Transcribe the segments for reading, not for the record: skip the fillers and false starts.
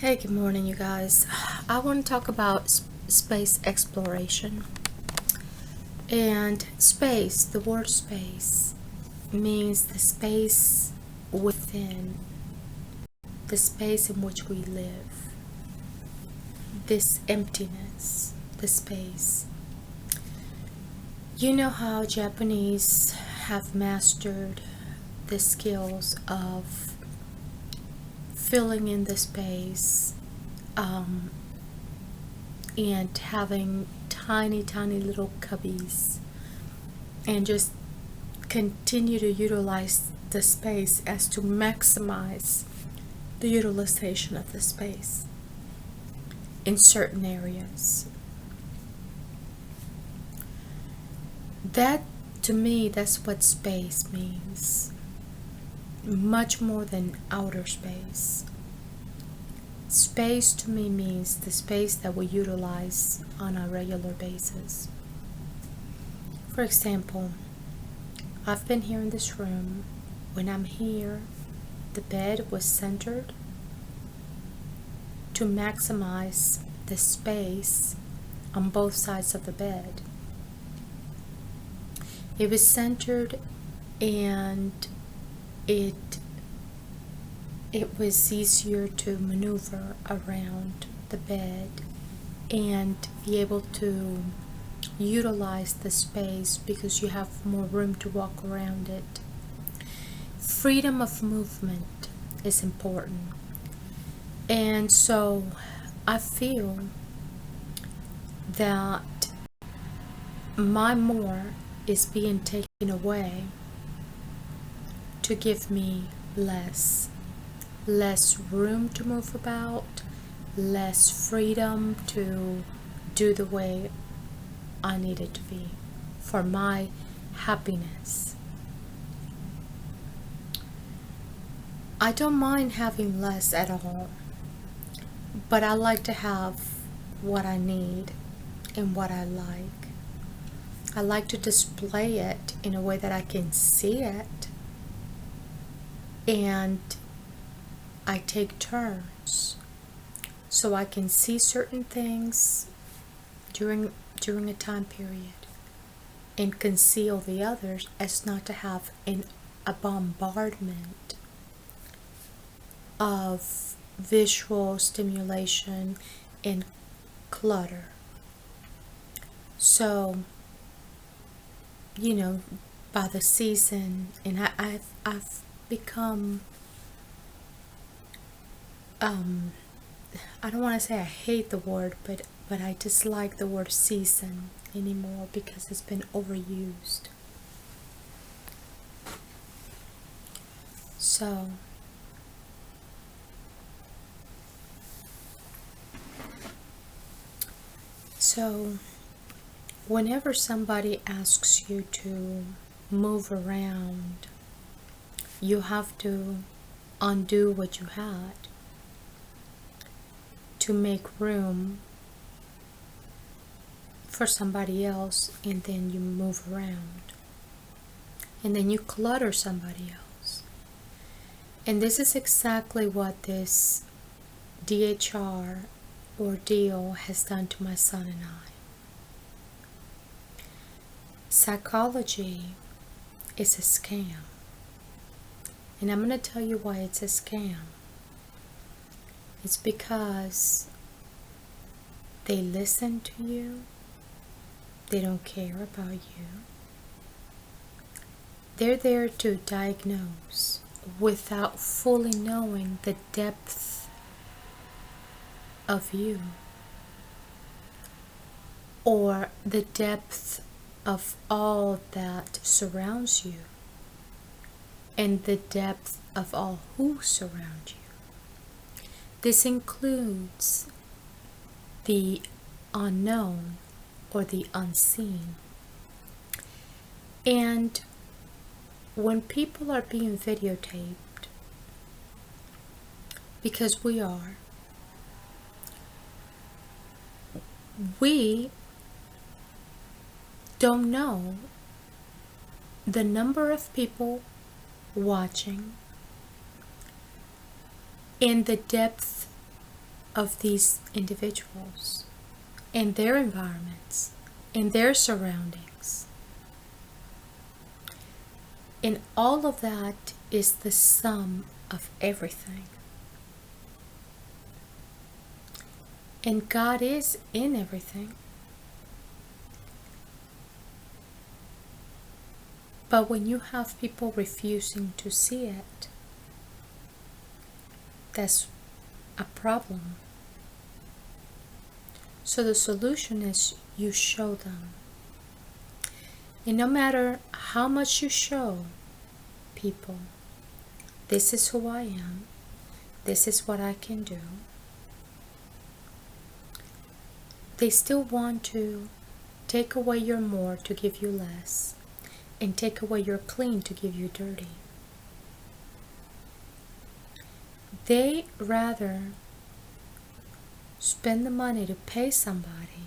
Hey, good morning, you guys. I want to talk about space exploration. And space, the word space, means the space within, the space in which we live, this emptiness, the space. You know how Japanese have mastered the skills of filling in the space and having tiny little cubbies and just continue to utilize the space as to maximize the utilization of the space in certain areas. That, to me, that's what space means. Much more than outer space. Space to me means the space that we utilize on a regular basis. For example, I've been here in this room. When I'm here, the bed was centered to maximize the space on both sides of the bed. It was centered and it was easier to maneuver around the bed and be able to utilize the space because you have more room to walk around it. Freedom of movement is important. And so I feel that my more is being taken away to give me less room to move about, less freedom to do the way I need it to be for my happiness. I don't mind having less at all, but I like to have what I need and what I like. I like to display it in a way that I can see it, and I take turns so I can see certain things during a time period and conceal the others as not to have a bombardment of visual stimulation and clutter. So, by the season, and I've become, I don't want to say I hate the word, but I dislike the word season anymore because it's been overused. So whenever somebody asks you to move around, you have to undo what you had to make room for somebody else, and then you move around, and then you clutter somebody else. And this is exactly what this DHR ordeal has done to my son and I. Psychology is a scam. And I'm going to tell you why it's a scam. It's because they listen to you. They don't care about you. They're there to diagnose without fully knowing the depth of you or the depth of all that surrounds you and the depth of all who surround you. This includes the unknown or the unseen. And when people are being videotaped, because we don't know the number of people watching and the depth of these individuals and their environments and their surroundings. And all of that is the sum of everything. And God is in everything. But when you have people refusing to see it, that's a problem. So the solution is you show them. And no matter how much you show people, this is who I am, this is what I can do, they still want to take away your more to give you less, and take away your clean to give you dirty. They rather spend the money to pay somebody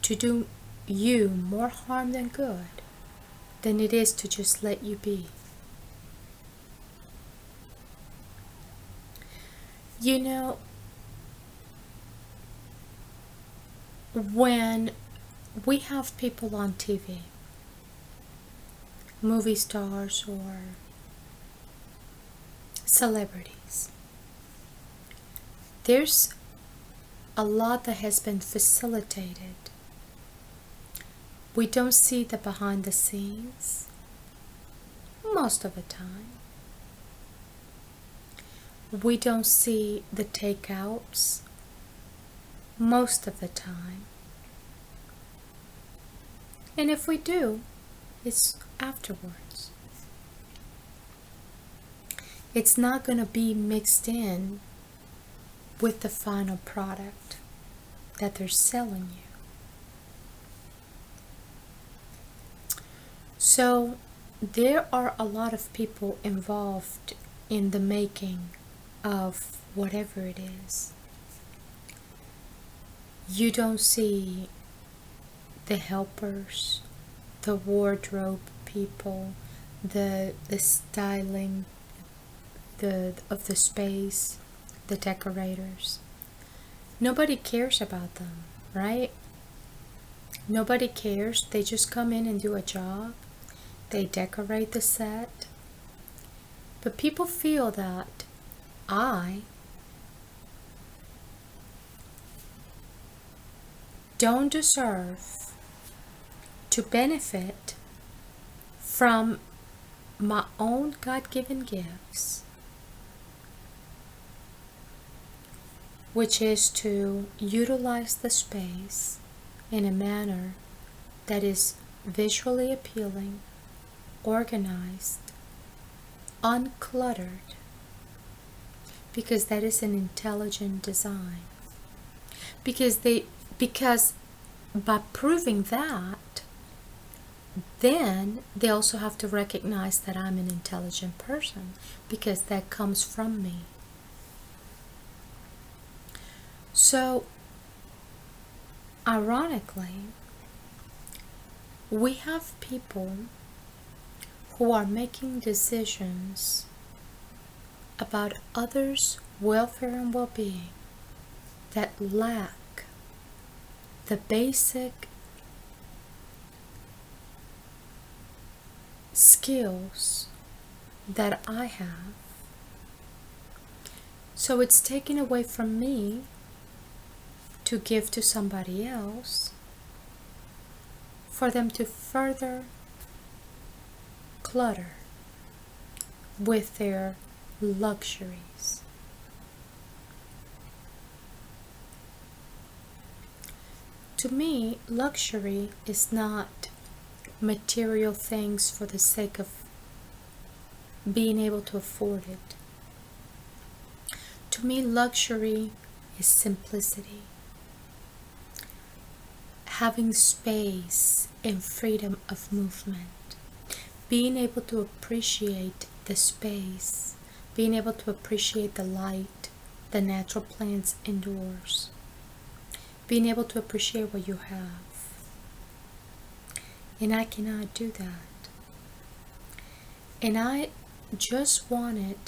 to do you more harm than good than it is to just let you be. You know, when we have people on TV, movie stars or celebrities, there's a lot that has been facilitated. We don't see the behind the scenes most of the time. We don't see the takeouts most of the time. And if we do, it's afterwards. It's not going to be mixed in with the final product that they're selling you. So there are a lot of people involved in the making of whatever it is. You don't see the helpers, the wardrobe people, the styling of the space, the decorators. Nobody cares about them, right? Nobody cares. They just come in and do a job. They decorate the set. But people feel that I don't deserve to benefit from my own God-given gifts, which is to utilize the space in a manner that is visually appealing, organized, uncluttered, because that is an intelligent design. Because by proving that, then they also have to recognize that I'm an intelligent person, because that comes from me. So, ironically, we have people who are making decisions about others' welfare and well-being that lack the basic skills that I have. So it's taken away from me to give to somebody else for them to further clutter with their luxuries. To me, luxury is not material things for the sake of being able to afford it. To me, luxury is simplicity. Having space and freedom of movement. Being able to appreciate the space. Being able to appreciate the light, the natural plants indoors. Being able to appreciate what you have. And I cannot do that. And I just wanted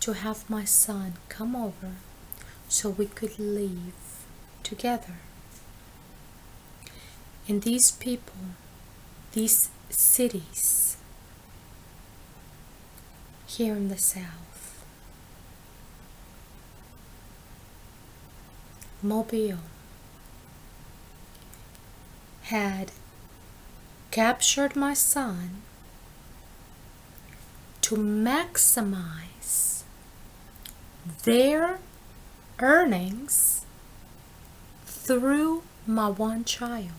to have my son come over so we could live together. And these people, these cities here in the South, Mobile, had captured my son to maximize their earnings through my one child.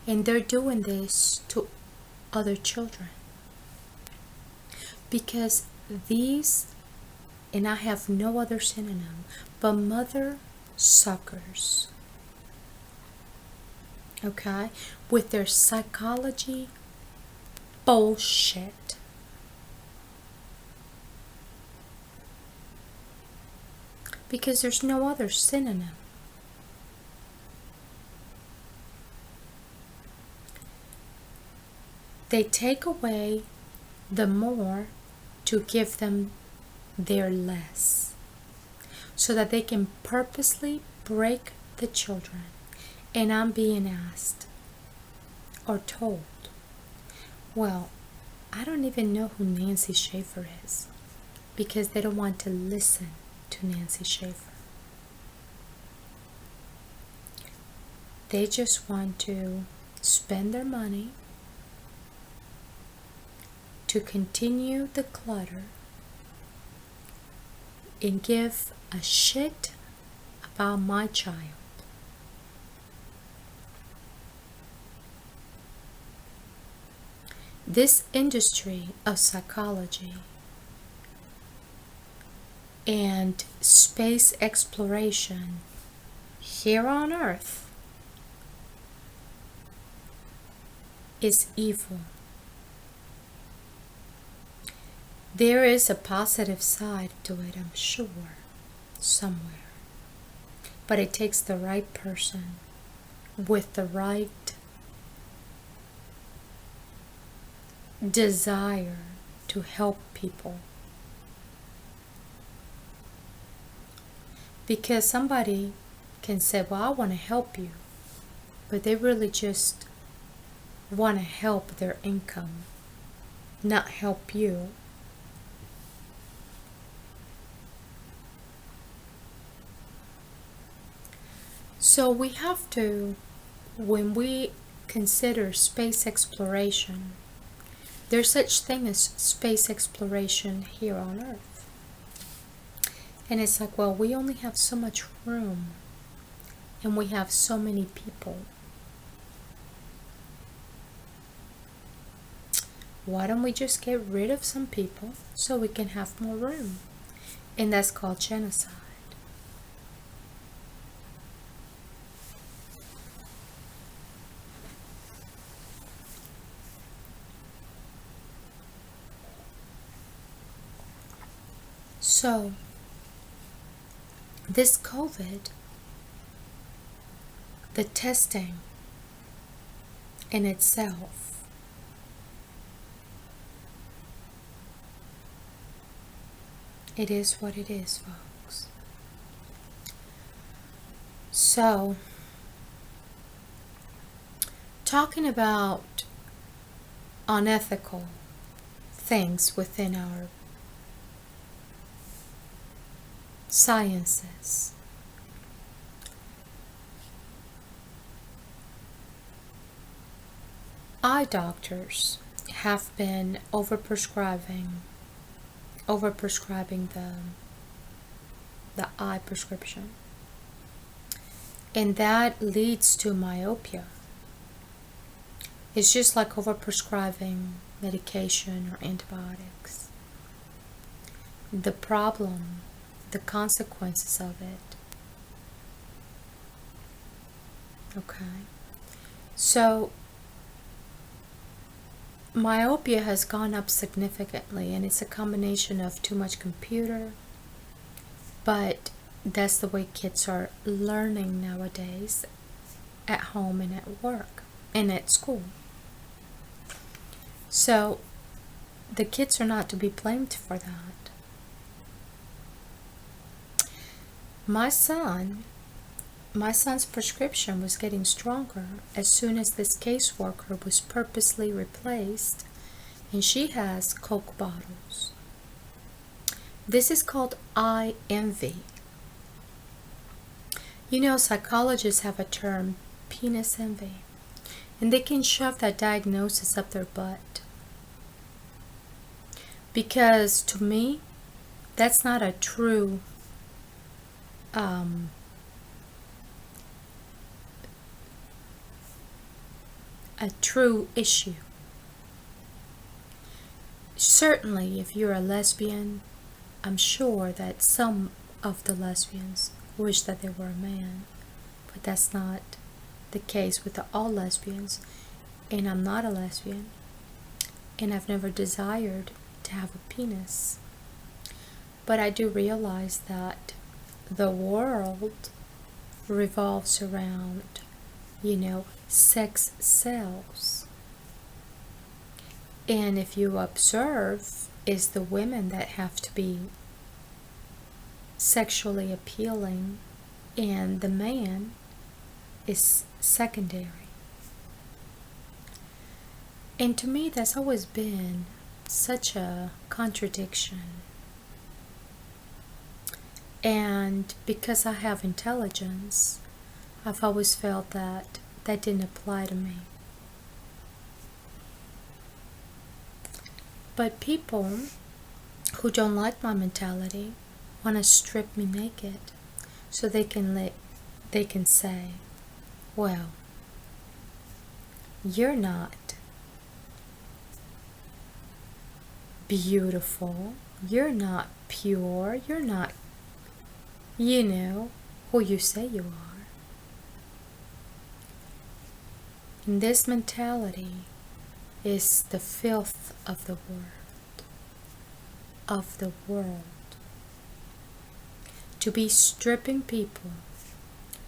And they're doing this to other children. Because these, and I have no other synonym, but mother suckers, okay, with their psychology bullshit. Because there's no other synonym. They take away the more to give them their less, so that they can purposely break the children. And I'm being asked or told, well, I don't even know who Nancy Schaefer is, because they don't want to listen to Nancy Schaefer. They just want to spend their money to continue the clutter and give a shit about my child. This industry of psychology and space exploration here on Earth is evil. There is a positive side to it, I'm sure, somewhere. But it takes the right person with the right desire to help people. Because somebody can say, well, I want to help you, but they really just want to help their income, not help you. So we have to, when we consider space exploration, there's such thing as space exploration here on Earth. And it's like, well, we only have so much room, and we have so many people. Why don't we just get rid of some people so we can have more room? And that's called genocide. So, this COVID, the testing in itself, it is what it is, folks. So, talking about unethical things within our sciences. Eye doctors have been overprescribing the eye prescription, and that leads to myopia. It's just like overprescribing medication or antibiotics. The problem, the consequences of it. Okay. So, myopia has gone up significantly, and it's a combination of too much computer, but that's the way kids are learning nowadays, at home and at work and at school. So, the kids are not to be blamed for that. My son, my son's prescription was getting stronger as soon as this caseworker was purposely replaced, and she has Coke bottles. This is called eye envy. You know, psychologists have a term, penis envy, and they can shove that diagnosis up their butt. Because to me, that's not a true issue. Certainly, if you're a lesbian, I'm sure that some of the lesbians wish that they were a man, but that's not the case with all lesbians. And I'm not a lesbian, and I've never desired to have a penis. But I do realize that the world revolves around, sex sells. And if you observe, it's the women that have to be sexually appealing, and the man is secondary. And to me, that's always been such a contradiction. And because I have intelligence, I've always felt that that didn't apply to me. But people who don't like my mentality want to strip me naked so they can say, well, you're not beautiful, you're not pure, you're not, who you say you are. And this mentality is the filth of the world. To be stripping people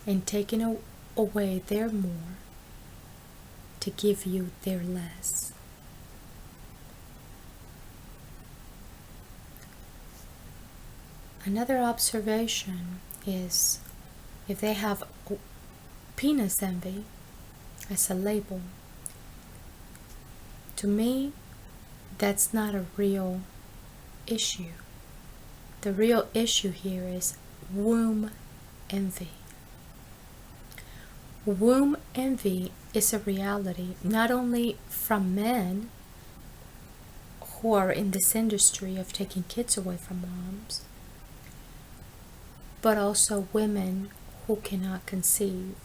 and taking away their more to give you their less. Another observation is if they have penis envy as a label, to me, that's not a real issue. The real issue here is womb envy. Womb envy is a reality not only from men who are in this industry of taking kids away from moms, but also women who cannot conceive.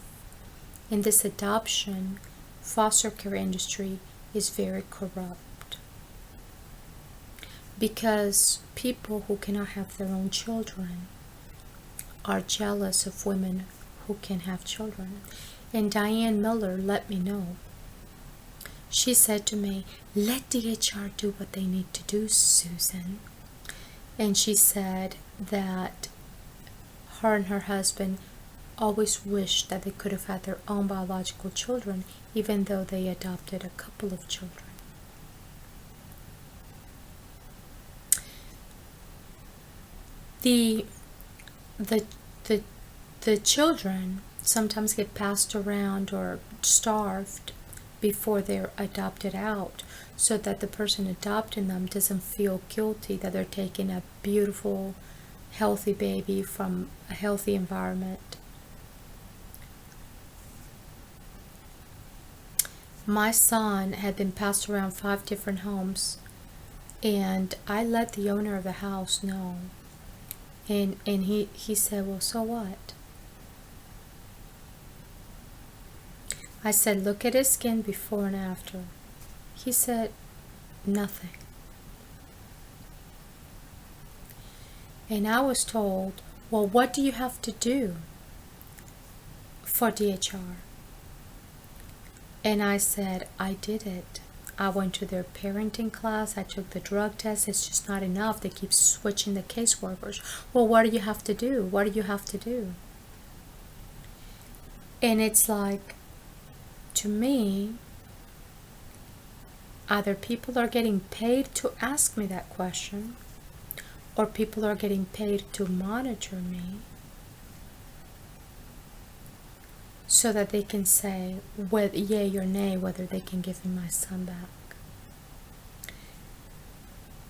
In this adoption, foster care industry is very corrupt because people who cannot have their own children are jealous of women who can have children. And Diane Miller let me know. She said to me, let DHR do what they need to do, Susan. And she said that her and her husband always wished that they could have had their own biological children, even though they adopted a couple of children. The children sometimes get passed around or starved before they're adopted out, so that the person adopting them doesn't feel guilty that they're taking a beautiful, healthy baby from a healthy environment. My son had been passed around 5 different homes, and I let the owner of the house know. And he said, well, so what? I said, look at his skin before and after. He said, nothing. And I was told, well, what do you have to do for DHR? And I said, I did it. I went to their parenting class. I took the drug test. It's just not enough. They keep switching the caseworkers. Well, what do you have to do? What do you have to do? And it's like, to me, either people are getting paid to ask me that question, or people are getting paid to monitor me, so that they can say whether yay or nay whether they can give me my son back.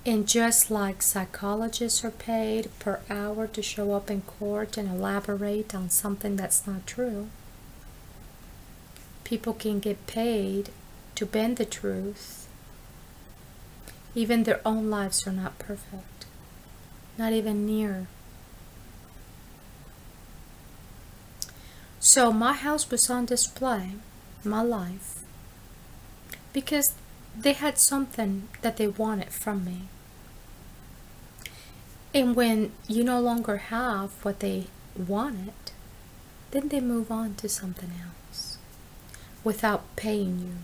And just like psychologists are paid per hour to show up in court and elaborate on something that's not true, people can get paid to bend the truth. Even their own lives are not perfect, not even near. So my house was on display, my life, because they had something that they wanted from me. And when you no longer have what they wanted, then they move on to something else without paying you.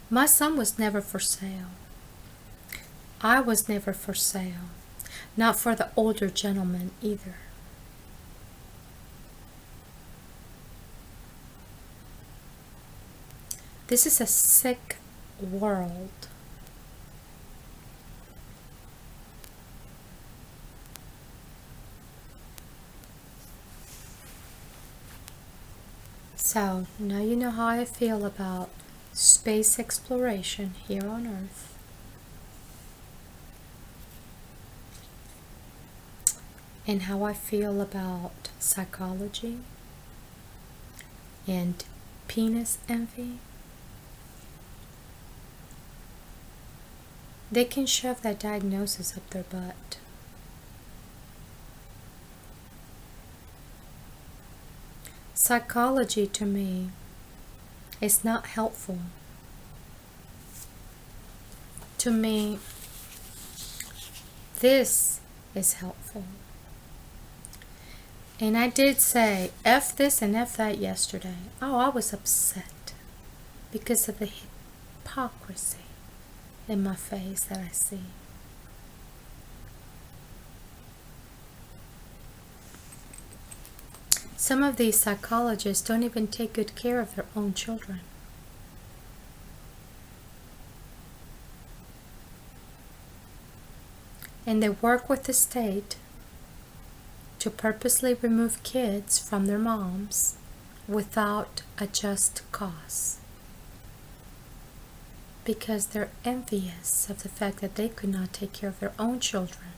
My son was never for sale. I was never for sale. Not for the older gentleman either. This is a sick world. So now you know how I feel about space exploration here on Earth. And how I feel about psychology and penis envy. They can shove that diagnosis up their butt. Psychology to me is not helpful. To me, this is helpful. And I did say F this and F that yesterday. Oh, I was upset because of the hypocrisy in my face that I see. Some of these psychologists don't even take good care of their own children. And they work with the state to purposely remove kids from their moms without a just cause, because they're envious of the fact that they could not take care of their own children